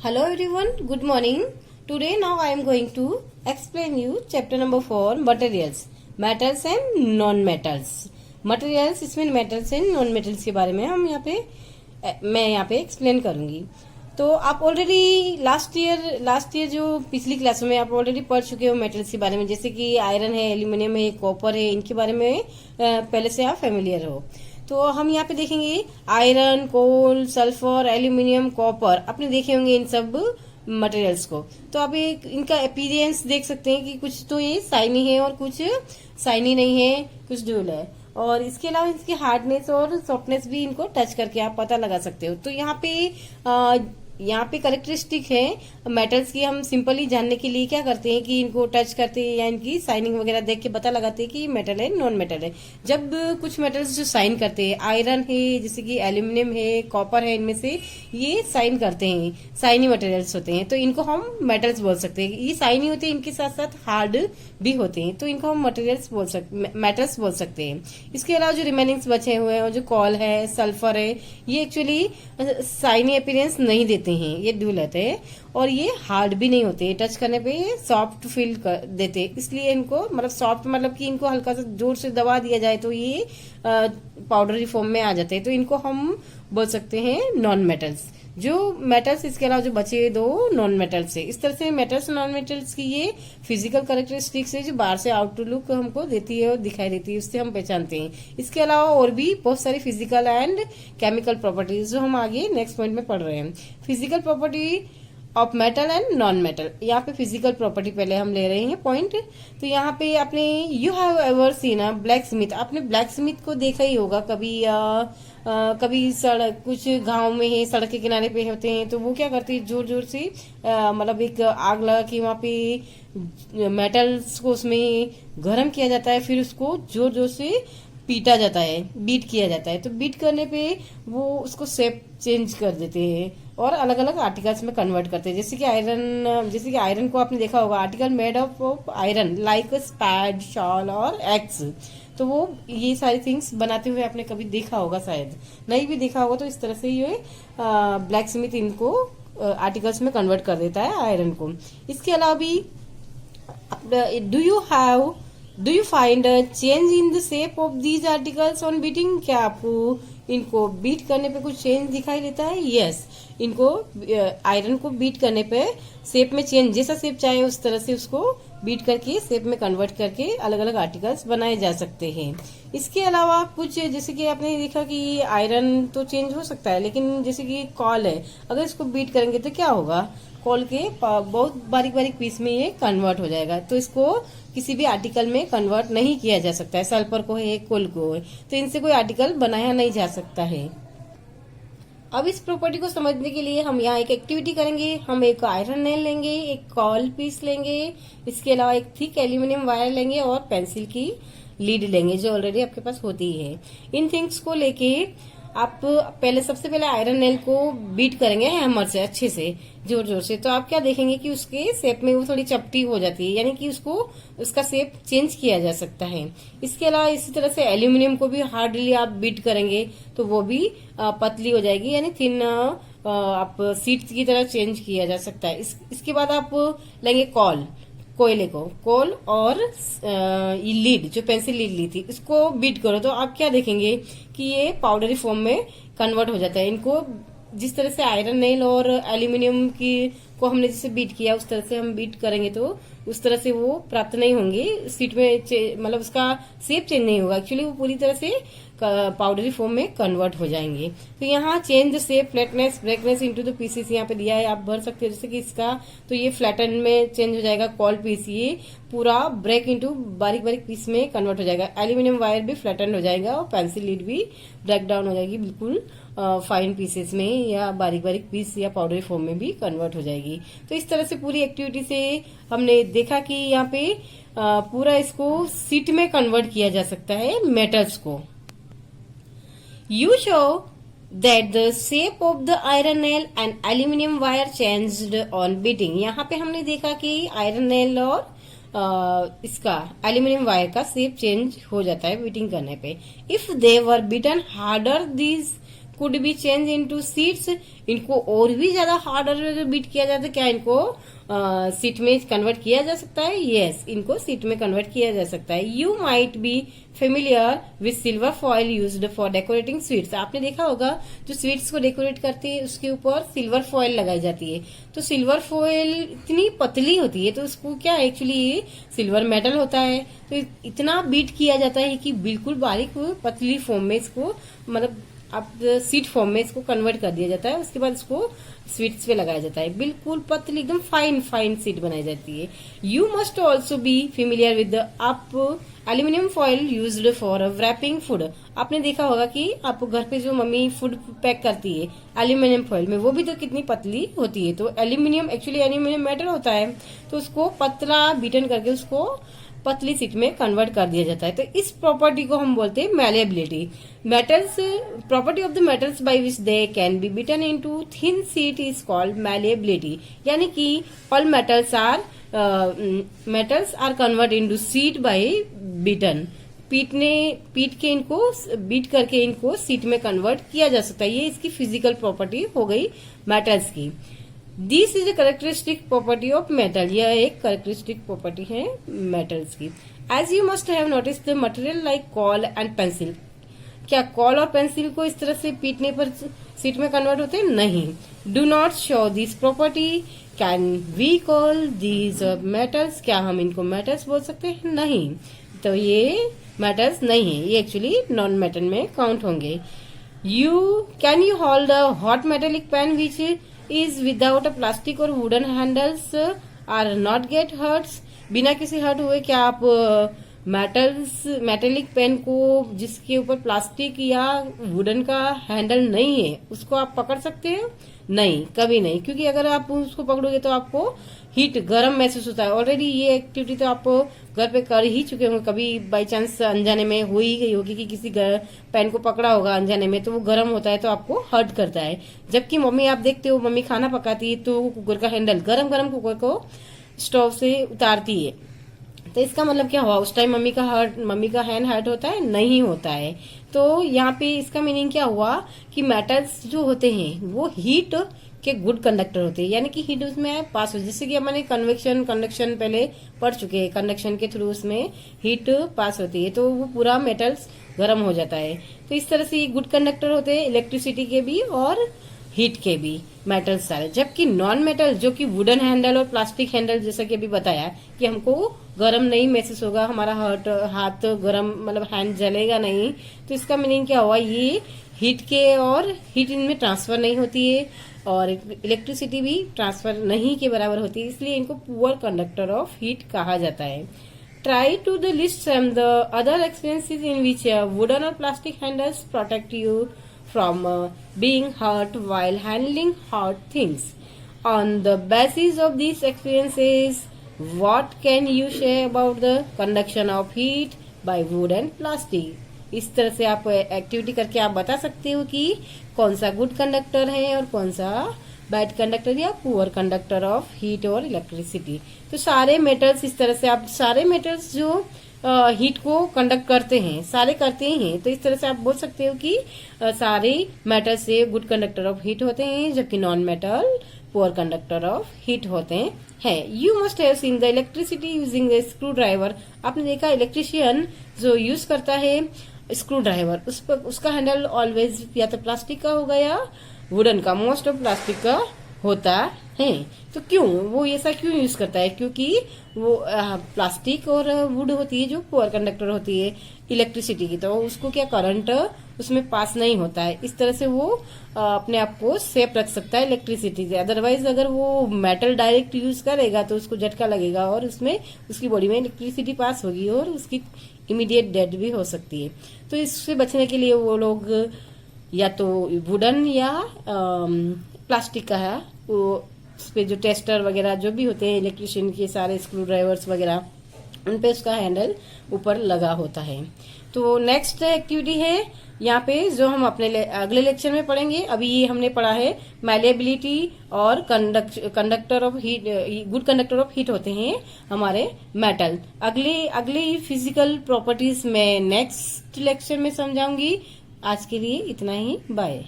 Hello everyone, good morning. Today now I am going to explain you chapter number 4 materials, metals and non-metals. Materials इसमें metals and non-metals के बारे में मैं यहाँ पे explain करूंगी. तो आप ऑलरेडी लास्ट ईयर जो पिछली क्लास में आप ऑलरेडी पढ़ चुके हो मेटल्स के बारे में, जैसे कि आयरन है, एल्यूमिनियम है, कॉपर है, इनके बारे में पहले से आप फेमिलियर हो. तो हम यहाँ पे देखेंगे आयरन, कोल, सल्फर, एल्यूमिनियम, कॉपर. आपने देखे होंगे इन सब मटेरियल्स को. तो आप इनका अपीयरेंस देख सकते हैं कि कुछ तो ये शाइनी है और कुछ शाइनी नहीं है, कुछ ड्यूल है. और इसके अलावा इसकी हार्डनेस और सॉफ्टनेस भी इनको टच करके आप पता लगा सकते हो. तो यहाँ पे करेक्टरिस्टिक है मेटल्स की. हम सिंपली जानने के लिए क्या करते हैं कि इनको टच करते हैं या इनकी साइनिंग वगैरह देख के पता लगाते हैं कि मेटल है, नॉन मेटल है. जब कुछ मेटल्स जो साइन करते हैं, आयरन है, जैसे कि एल्यूमिनियम है, कॉपर है, इनमें से ये साइन करते हैं, साइनी मटेरियल्स होते हैं, तो इनको हम मेटल्स बोल सकते हैं. ये साइनी होते हैं, इनके साथ साथ हार्ड भी होते हैं, तो इनको हम मेटल्स बोल सकते हैं. इसके अलावा जो रिमेनिंग्स बचे हुए हैं, जो कॉल है, सल्फर है, ये एक्चुअली साइनी अपीयरेंस नहीं देते हैं, ये ड्यूल होते हैं और ये हार्ड भी नहीं होते. टच करने पे ये सॉफ्ट फील देते हैं, इसलिए इनको मतलब सॉफ्ट मतलब कि इनको हल्का सा जोर से दबा दिया जाए तो ये पाउडरी फॉर्म में आ जाते हैं. तो इनको हम बोल सकते हैं नॉन मेटल्स. जो मेटल्स इसके अलावा जो बचे दो नॉन मेटल्स है. इस तरह से मेटल्स नॉन मेटल्स की ये फिजिकल कैरेक्टरिस्टिक्स है जो बाहर से आउटलुक हमको देती है और दिखाई देती है, उससे हम पहचानते हैं. इसके अलावा और भी बहुत सारी फिजिकल एंड केमिकल प्रॉपर्टीज जो हम आगे नेक्स्ट पॉइंट में पढ़ रहे हैं. Physical property of metal and non metal. यहाँ पे फिजिकल प्रॉपर्टी पहले हम ले रहे हैं पॉइंट. तो यहाँ पे आपने you have ever seen a black Smith. आपने ब्लैक स्मिथ को देखा ही होगा कभी. कभी सड़क कुछ गांव में है, सड़क के किनारे पे होते हैं, तो वो क्या करते हैं, जोर जोर से मतलब एक आग लगा के वहां पे मेटल्स को उसमें गर्म किया जाता है, फिर उसको जोर जोर से पीटा जाता है, बीट किया जाता है. तो बीट करने पे वो उसको शेप चेंज कर देते हैं और अलग अलग आर्टिकल्स में कन्वर्ट करते हैं. जैसे कि आयरन को आपने देखा होगा, article made of iron like spade, shovel और एक्स. तो वो ये सारी थिंग्स बनाते हुए आपने कभी देखा होगा, शायद नहीं भी देखा होगा. तो इस तरह से ये ब्लैक स्मिथ इनको आर्टिकल्स में कन्वर्ट कर देता है आयरन को. इसके अलावा भी do you find a change in the shape of these articles on beating. क्या आपको इनको बीट करने पे कुछ चेंज दिखाई देता है? यस. इनको आयरन को बीट करने पे शेप में चेंज, जैसा शेप चाहे उस तरह से उसको बीट करके शेप में कन्वर्ट करके अलग अलग आर्टिकल्स बनाए जा सकते हैं. इसके अलावा कुछ जैसे कि आपने देखा कि आयरन तो चेंज हो सकता है, लेकिन जैसे कि कॉल है, अगर इसको बीट करेंगे तो क्या होगा, कॉल के बहुत बारीक बारीक पीस में ये कन्वर्ट हो जाएगा. तो इसको किसी भी आर्टिकल में कन्वर्ट नहीं किया जा सकता है. सल्फर को है, कोल को है, तो इनसे कोई आर्टिकल बनाया नहीं जा सकता है. अब इस प्रॉपर्टी को समझने के लिए हम यहाँ एक एक्टिविटी करेंगे. हम एक आयरन नेल लेंगे, एक कॉल पीस लेंगे, इसके अलावा एक थिक एल्यूमिनियम वायर लेंगे और पेंसिल की लीड लेंगे जो ऑलरेडी आपके पास होती है. इन थिंग्स को लेके आप सबसे पहले आयरन नेल को बीट करेंगे हैमर से, अच्छे से, जोर जोर से. तो आप क्या देखेंगे कि उसके शेप में वो थोड़ी चपटी हो जाती है, यानी कि उसका शेप चेंज किया जा सकता है. इसके अलावा इसी तरह से एल्यूमिनियम को भी हार्डली आप बीट करेंगे तो वो भी पतली हो जाएगी, यानी थिन आप सीट की तरह चेंज किया जा सकता है. इसके बाद आप लेंगे कोल और लीड, जो पेंसिल लीड ली थी, इसको बीट करो. तो आप क्या देखेंगे कि ये पाउडरी फॉर्म में कन्वर्ट हो जाता है. इनको जिस तरह से आयरन नेल और एल्यूमिनियम को हमने जैसे बीट किया उस तरह से हम बीट करेंगे तो उस तरह से वो प्राप्त नहीं होंगे. सीट में मतलब उसका शेप चेंज नहीं होगा, एक्चुअली वो पूरी तरह से पाउडरी फॉर्म में कन्वर्ट हो जाएंगे. तो यहाँ change the shape, flatness, breakness into the pieces यहाँ पे दिया है, आप भर सकते हो. जैसे कि इसका तो ये फ्लैटन में चेंज हो जाएगा, कॉल पीस ये पूरा ब्रेक इनटू बारीक बारीक पीस में कन्वर्ट हो जाएगा. एल्यूमिनियम वायर भी फ्लैटन हो जाएगा और पेंसिल लीड भी ब्रेक डाउन हो जाएगी, बिल्कुल फाइन पीसेस में या बारीक बारीक पीस या पाउडरी फॉर्म में भी कन्वर्ट हो जाएगी. तो इस तरह से पूरी एक्टिविटी से हमने देखा कि यहाँ पे पूरा इसको सीट में कन्वर्ट किया जा सकता है मेटल्स को. You show that the shape of the iron nail and aluminum wire changed on beating. यहाँ पे हमने देखा कि आयरन नेल और इसका एल्यूमिनियम वायर का शेप चेंज हो जाता है बीटिंग करने पे. If they were beaten harder, these could be change into seats, इनको और भी ज्यादा हार्डर बीट किया जाता है क्या, इनको सीट में कन्वर्ट किया जा सकता है, यस इनको सीट में कन्वर्ट किया जा सकता है। You might be familiar with silver foil used for decorating sweets, आपने देखा होगा जो स्वीट्स को डेकोरेट करते हैं उसके ऊपर सिल्वर फॉइल लगाई जाती है, तो सिल्वर फॉइल इतनी पतली होती है तो उसको क्या एक्चुअली सिल्वर मेटल होता है, तो इतना बीट किया जाता है कि बिल्कुल बारीक पतली फॉर्म में इसको मतलब आप सीट फॉर्म में इसको कन्वर्ट कर दिया जाता है, उसके बाद इसको स्वीट्स पे लगाया जाता है, बिल्कुल पतली एकदम फाइन फाइन सीट बनाई जाती है। You must also be familiar with the up aluminium foil used for wrapping food, आपने देखा होगा कि आप घर पे जो मम्मी फूड पैक करती है एल्यूमिनियम फॉइल में, वो भी तो कितनी पतली होती है, तो एल्यूमिनियम एक्चुअली एल्यूमिनियम मेटल होता है, तो उसको पतला बीटन करके उसको पतली सीट में कन्वर्ट कर दिया जाता है, तो इस प्रॉपर्टी को हम बोलते हैं malleability. Metals property of the metals by which they can be beaten into thin sheet is called malleability, यानी कि all metals are convert into sheet by beaten, पीट के इनको बीट करके इनको सीट में कन्वर्ट किया जा सकता है, ये इसकी फिजिकल प्रॉपर्टी हो गई मेटल्स की। This is a characteristic property of metal, यह एक करेक्टरिस्टिक प्रॉपर्टी है मेटल्स की। As you must have notice the material like coal and pencil, क्या कॉल और पेंसिल को इस तरह से पीटने पर सीट में कन्वर्ट होते हैं, नहीं। Do not show this property, can we call these metals, क्या हम इनको मेटल्स बोल सकते हैं, नहीं, तो ये मेटल्स नहीं है, ये एक्चुअली नॉन मेटल में काउंट होंगे। Can you hold a hot metallic pen which is without a plastic or wooden handles are not get hurts, बिना किसी हर्ट हुए क्या आप मेटेलिक पेन को जिसके ऊपर प्लास्टिक या वुडन का हैंडल नहीं है उसको आप पकड़ सकते हैं, नहीं कभी नहीं, क्योंकि अगर आप उसको पकड़ोगे तो आपको हीट गर्म महसूस होता है। ऑलरेडी ये एक्टिविटी तो आप घर पे कर ही चुके होंगे, कभी बाई चांस अनजाने में हो ही गई होगी कि किसी पेन को पकड़ा होगा अनजाने में, तो वो गर्म होता है तो आपको हर्ट करता है। जबकि मम्मी आप देखते हो मम्मी खाना पकाती है तो कुकर का हैंडल गरम गरम कुकर को स्टोव से उतारती है, तो इसका मतलब क्या हुआ, उस टाइम मम्मी का हैंड हर्ट होता है, नहीं होता है। तो यहाँ पे इसका मीनिंग क्या हुआ कि मेटल्स जो होते हैं वो हीट के गुड कंडक्टर होते हैं, यानी कि हीट उसमें पास हो, जैसे कि हमारे कंडक्शन पहले पढ़ चुके हैं, कंडक्शन के थ्रू उसमें हीट पास होती है तो वो पूरा मेटल्स गर्म हो जाता है, तो इस तरह से ये गुड कंडक्टर होते हैं इलेक्ट्रिसिटी के भी और हीट के भी मेटल्स सारे। जबकि नॉन मेटल जो कि वुडन हैंडल और प्लास्टिक हैंडल, जैसा कि अभी बताया कि हमको गर्म नहीं महसूस होगा, हमारा हाथ गर्म मतलब हैंड जलेगा नहीं, तो इसका मीनिंग क्या हुआ, ये हीट के और हीट इनमें ट्रांसफर नहीं होती है और इलेक्ट्रिसिटी भी ट्रांसफर नहीं के बराबर होती है, इसलिए इनको पुअर कंडक्टर ऑफ हीट कहा जाता है। Try to the list some the other experiences in which wooden और plastic handles protect you from being hurt while handling hot things. On the basis of these experiences, what can you say about the conduction of heat by wood and plastic? इस तरह से आप activity करके आप बता सकते हो कि कौन सा गुड कंडक्टर है और कौन सा बैड कंडक्टर या पुअर कंडक्टर ऑफ हीट और इलेक्ट्रिसिटी। तो सारे मेटल्स इस तरह से आप सारे मेटल्स जो हीट को कंडक्ट करते हैं सारे करते हैं, तो इस तरह से आप बोल सकते हो कि सारे मेटल से गुड कंडक्टर ऑफ हीट होते हैं जबकि non metal poor conductor of heat होते हैं। You must have seen the electricity using A screw driver, आपने देखा इलेक्ट्रिशियन जो यूज करता है स्क्रू ड्राइवर उसका हैंडल ऑलवेज या तो प्लास्टिक का होगा या वुडन का, मोस्ट ऑफ प्लास्टिक का होता है। तो क्यों वो ऐसा क्यों यूज करता है, क्योंकि वो प्लास्टिक और वुड होती है जो पुअर कंडक्टर होती है इलेक्ट्रिसिटी की, तो उसको क्या करंट उसमें पास नहीं होता है, इस तरह से वो अपने आप को सेफ रख सकता है इलेक्ट्रिसिटी से। अदरवाइज अगर वो मेटल डायरेक्ट यूज करेगा तो उसको झटका लगेगा और उसमें उसकी बॉडी में इलेक्ट्रिसिटी पास होगी और उसकी इमीडिएट डेथ भी हो सकती है। तो इससे बचने के लिए वो लोग या तो वुडन या प्लास्टिक का है वो उस पे जो टेस्टर वगैरह जो भी होते हैं इलेक्ट्रिशियन के सारे स्क्रू ड्राइवर्स वगैरह उन पे उसका हैंडल ऊपर लगा होता है। तो नेक्स्ट एक्टिविटी है यहाँ पे जो हम अपने अगले लेक्चर में पढ़ेंगे। अभी ये हमने पढ़ा है मैलिएबिलिटी और conductor of heat, good conductor of heat होते हैं हमारे मेटल। अगली फिजिकल प्रॉपर्टीज में नेक्स्ट लेक्चर में समझाऊंगी। आज के लिए इतना ही, बाय।